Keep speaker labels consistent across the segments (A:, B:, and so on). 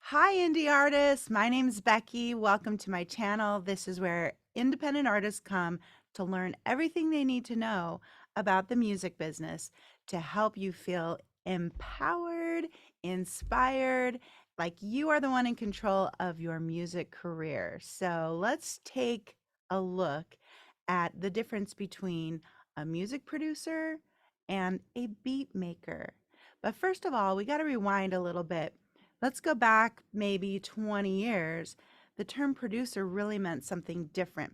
A: Hi, indie artists. My name's Becky. Welcome to my channel. This is where independent artists come to learn everything they need to know about the music business to help you feel empowered, inspired, like you are the one in control of your music career. So let's take a look at the difference between a music producer and a beat maker. But first of all, we got to rewind a little bit. Let's go back maybe 20 years. The term producer really meant something different.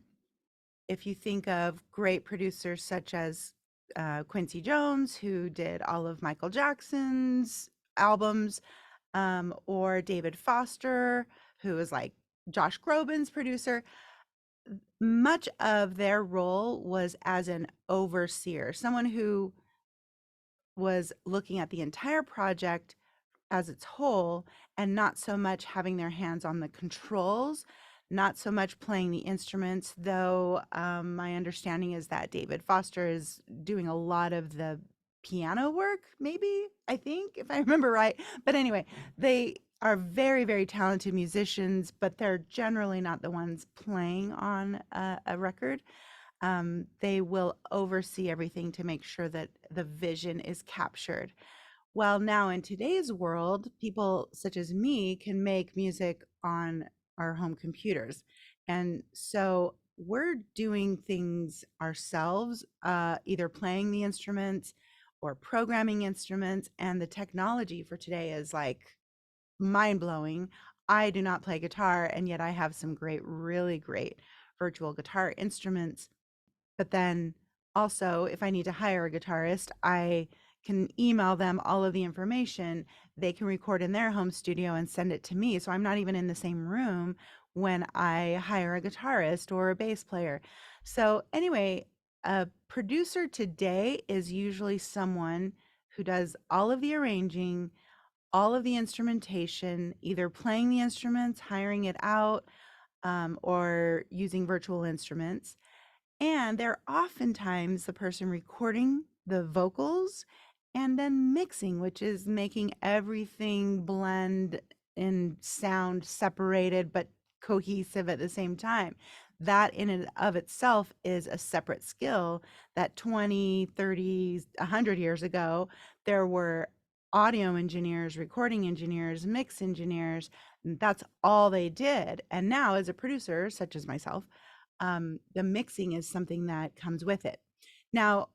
A: If you think of great producers such as Quincy Jones, who did all of Michael Jackson's albums, or David Foster, who is like Josh Groban's producer, much of their role was as an overseer, someone who was looking at the entire project as its whole and not so much having their hands on the controls, not so much playing the instruments, though my understanding is that David Foster is doing a lot of the piano work, maybe, I think, if I remember right. But anyway, they are very, very talented musicians, but they're generally not the ones playing on a record. They will oversee everything to make sure that the vision is captured. Well, now in today's world, people such as me can make music on our home computers. And so we're doing things ourselves, either playing the instruments or programming instruments. And the technology for today is like mind blowing. I do not play guitar, and yet I have some great, really great virtual guitar instruments. But then also, if I need to hire a guitarist, I can email them all of the information. They can record in their home studio and send it to me. So I'm not even in the same room when I hire a guitarist or a bass player. So, anyway, a producer today is usually someone who does all of the arranging, all of the instrumentation, either playing the instruments, hiring it out, or using virtual instruments. And they're oftentimes the person recording the vocals and then mixing, which is making everything blend and sound separated but cohesive at the same time. That in and of itself is a separate skill that 20, 30, 100 years ago, there were audio engineers, recording engineers, mix engineers. And that's all they did. And now, as a producer, such as myself, the mixing is something that comes with it. Now,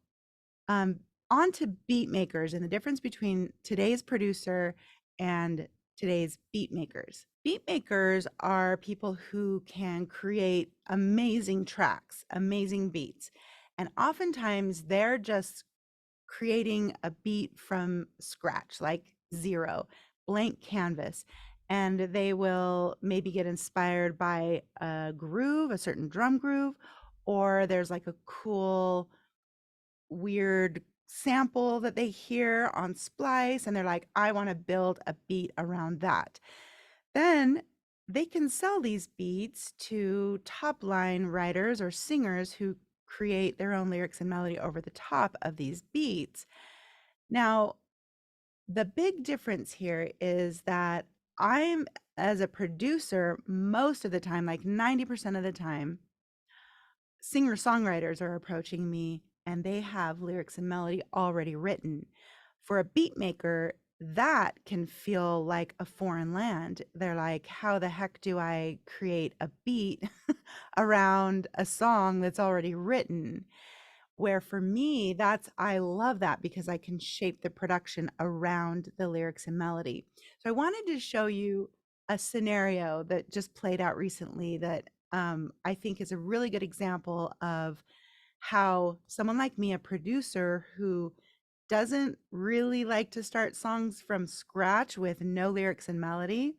A: um, on to beat makers and the difference between today's producer and today's beat makers. Beat makers are people who can create amazing tracks, amazing beats. And oftentimes they're just creating a beat from scratch, like zero, blank canvas. And they will maybe get inspired by a groove, a certain drum groove, or there's like a cool, weird sample that they hear on Splice, and they're like, I want to build a beat around that. Then they can sell these beats to top line writers or singers who create their own lyrics and melody over the top of these beats. Now, the big difference here is that I'm, as a producer, most of the time, like 90% of the time, singer songwriters are approaching me and they have lyrics and melody already written. For a beat maker, that can feel like a foreign land. They're like, how the heck do I create a beat around a song that's already written? Where for me, I love that because I can shape the production around the lyrics and melody. So I wanted to show you a scenario that just played out recently that I think is a really good example of how someone like me, a producer who doesn't really like to start songs from scratch with no lyrics and melody,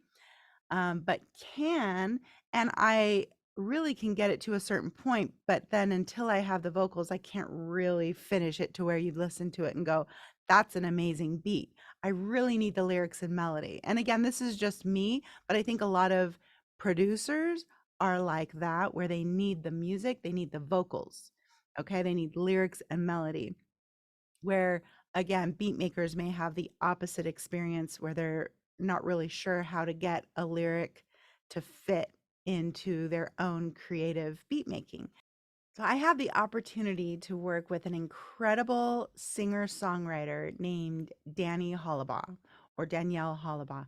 A: but can, and I really can get it to a certain point, but then until I have the vocals, I can't really finish it to where you listen to it and go, that's an amazing beat. I really need the lyrics and melody. And again, this is just me, but I think a lot of producers are like that, where they need the music, they need the vocals. Okay, they need lyrics and melody. Where again, beat makers may have the opposite experience where they're not really sure how to get a lyric to fit into their own creative beat making. So I had the opportunity to work with an incredible singer-songwriter named Danny Hollabaugh or Danielle Hollabaugh.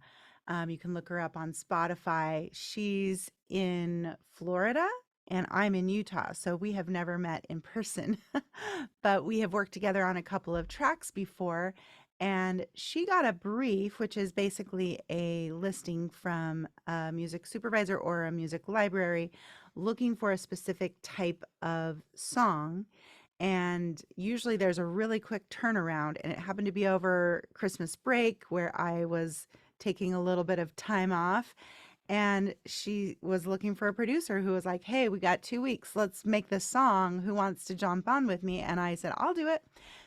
A: You can look her up on Spotify. She's in Florida and I'm in Utah, so we have never met in person, but we have worked together on a couple of tracks before. And she got a brief, which is basically a listing from a music supervisor or a music library looking for a specific type of song. And usually there's a really quick turnaround. And it happened to be over Christmas break where I was taking a little bit of time off. And she was looking for a producer who was like, hey, we got 2 weeks. Let's make this song. Who wants to jump on with me? And I said, I'll do it.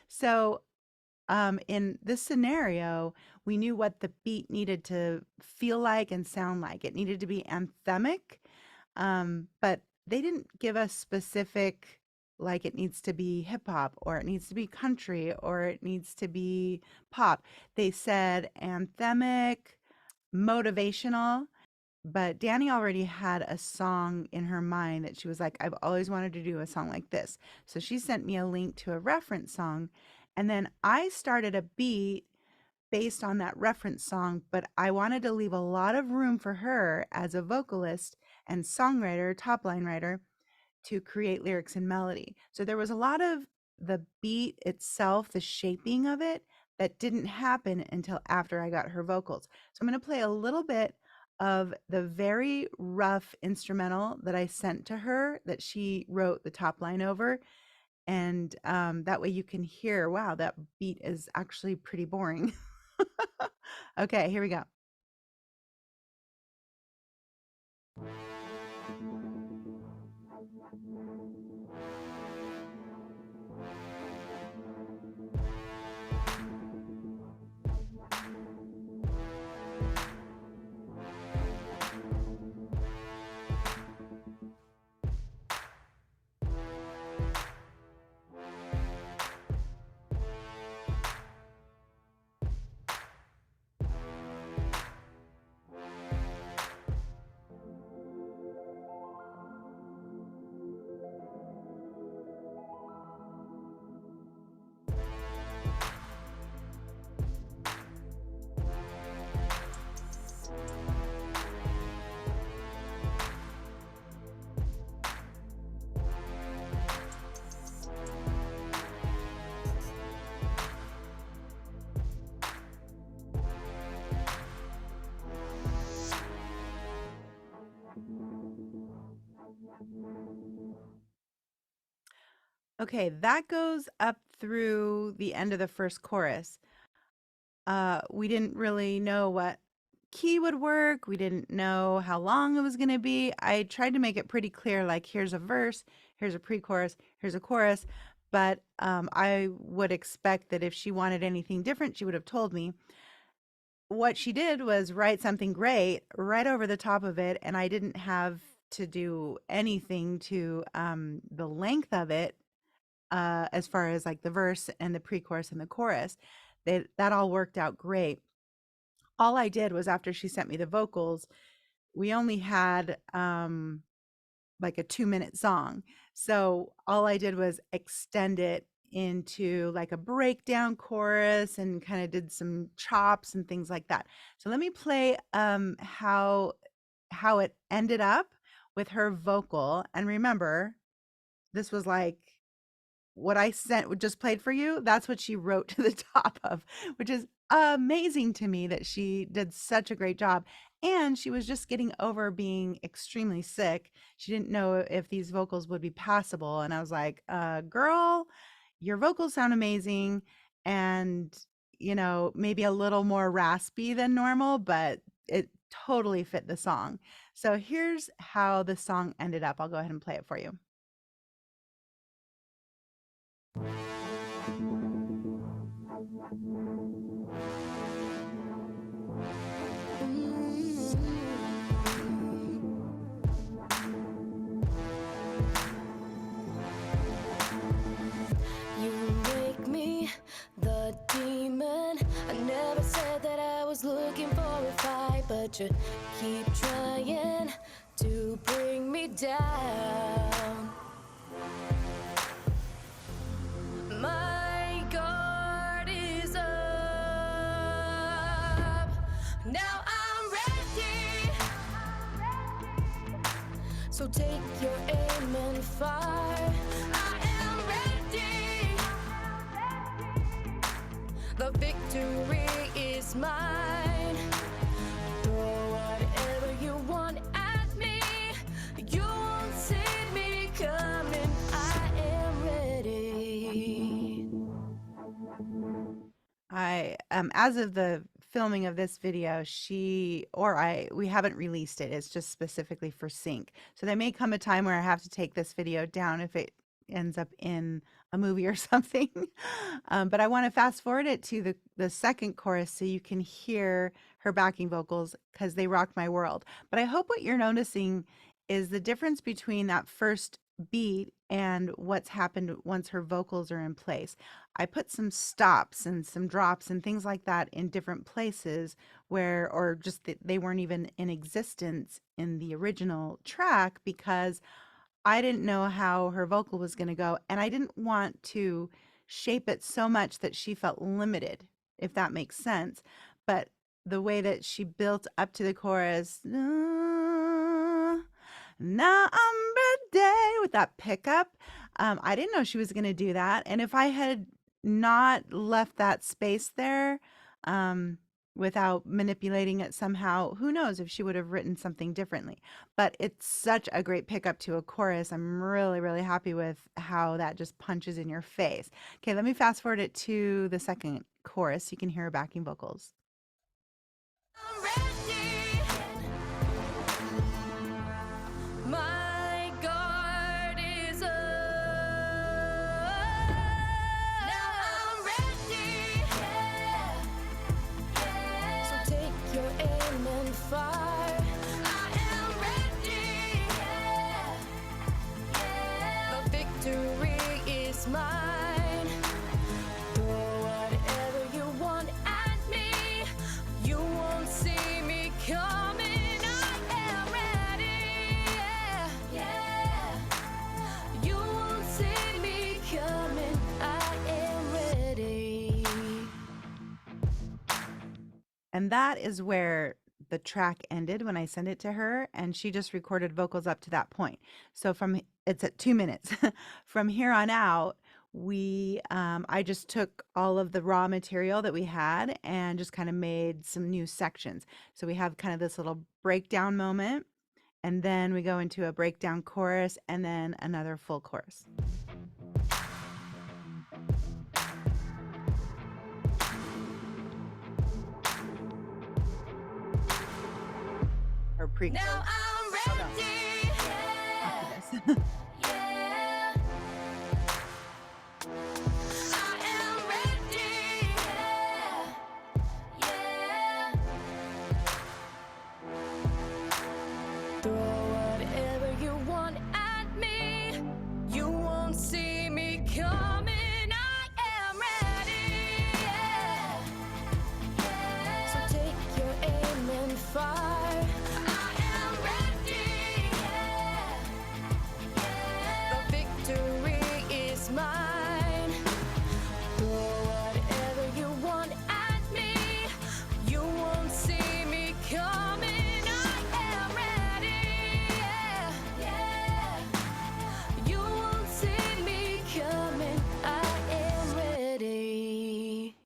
A: So in this scenario, we knew what the beat needed to feel like and sound like. It needed to be anthemic, but they didn't give us specific, like it needs to be hip hop or it needs to be country or it needs to be pop. They said anthemic, motivational, but Danny already had a song in her mind that she was like, I've always wanted to do a song like this. So she sent me a link to a reference song. And then I started a beat based on that reference song, but I wanted to leave a lot of room for her as a vocalist and songwriter, top line writer, to create lyrics and melody. So there was a lot of the beat itself, the shaping of it, that didn't happen until after I got her vocals. So I'm going to play a little bit of the very rough instrumental that I sent to her that she wrote the top line over. And that way you can hear, wow, that beat is actually pretty boring. Okay, here we go. Okay, that goes up through the end of the first chorus. We didn't really know what key would work. We didn't know how long it was going to be. I tried to make it pretty clear, like here's a verse, here's a pre-chorus, here's a chorus. But I would expect that if she wanted anything different, she would have told me. What she did was write something great right over the top of it, and I didn't have to do anything to the length of it as far as like the verse and the pre-chorus and the chorus. That all worked out great. All I did was after she sent me the vocals, we only had like a 2-minute song. So all I did was extend it into like a breakdown chorus and kind of did some chops and things like that. So let me play how it ended up with her vocal. And remember, this was like what I sent just played for you. That's what she wrote to the top of, which is amazing to me that she did such a great job. And she was just getting over being extremely sick. She didn't know if these vocals would be passable. And I was like, girl, your vocals sound amazing. And, maybe a little more raspy than normal, but it totally fit the song. So here's how the song ended up. I'll go ahead and play it for you.
B: The demon. I never said that I was looking for a but you keep trying to bring me down. My guard is up. Now I'm ready. So take your aim and fire. I am ready. The victory is mine. Throw whatever you want at me. You won't see me coming. I am ready.
A: As of the filming of this video, we haven't released it. It's just specifically for sync. So there may come a time where I have to take this video down if it ends up in a movie or something. But I want to fast forward it to the second chorus so you can hear her backing vocals because they rock my world. But I hope what you're noticing is the difference between that first beat and what's happened once her vocals are in place. I put some stops and some drops and things like that in different places where, or just that they weren't even in existence in the original track because I didn't know how her vocal was going to go. And I didn't want to shape it so much that she felt limited, if that makes sense. But the way that she built up to the chorus, now I'm ready, with that pickup, I didn't know she was going to do that. And if I had not left that space there, without manipulating it somehow, who knows if she would have written something differently. But it's such a great pickup to a chorus. I'm really, really happy with how that just punches in your face. Okay, let me fast forward it to the second chorus so you can hear her backing vocals.
B: I'm ready. My guard is up. Now I'm ready. So take your aim and fire. I am ready. The victory is mine. Throw whatever you want at me. You won't see me coming. I am ready. Yeah. You won't see me coming. I am ready.
A: And that is where the track ended when I sent it to her, and she just recorded vocals up to that point. So it's at 2 minutes. From here on out, I just took all of the raw material that we had and just kind of made some new sections. So we have kind of this little breakdown moment, and then we go into a breakdown chorus and then another full chorus. Or pre-chorus.
B: Now I'm ready.
A: After this.
B: Yeah. I am ready. Yeah. Throw whatever you want at me. You won't see me coming. I am ready. So take your aim and fire. I am ready. The victory is mine. Throw whatever you want at me. You won't see me coming. I am ready. You won't see me coming. I am ready.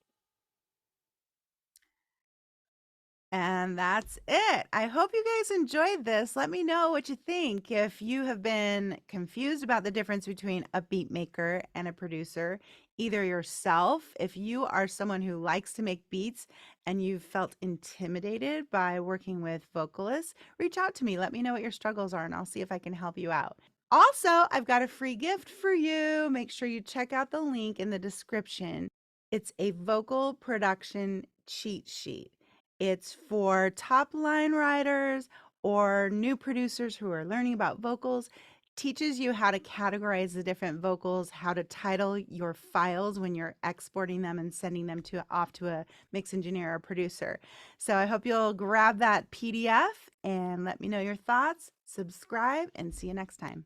A: And that's it. I hope you guys enjoyed this. Let me know what you think. If you have been confused about the difference between a beat maker and a producer, either yourself, if you are someone who likes to make beats and you've felt intimidated by working with vocalists, reach out to me. Let me know what your struggles are and I'll see if I can help you out. Also, I've got a free gift for you. Make sure you check out the link in the description. It's a vocal production cheat sheet. It's for top line writers or new producers who are learning about vocals. teaches you how to categorize the different vocals, how to title your files when you're exporting them and sending them off to a mix engineer or producer. So I hope you'll grab that PDF and let me know your thoughts, subscribe, and see you next time.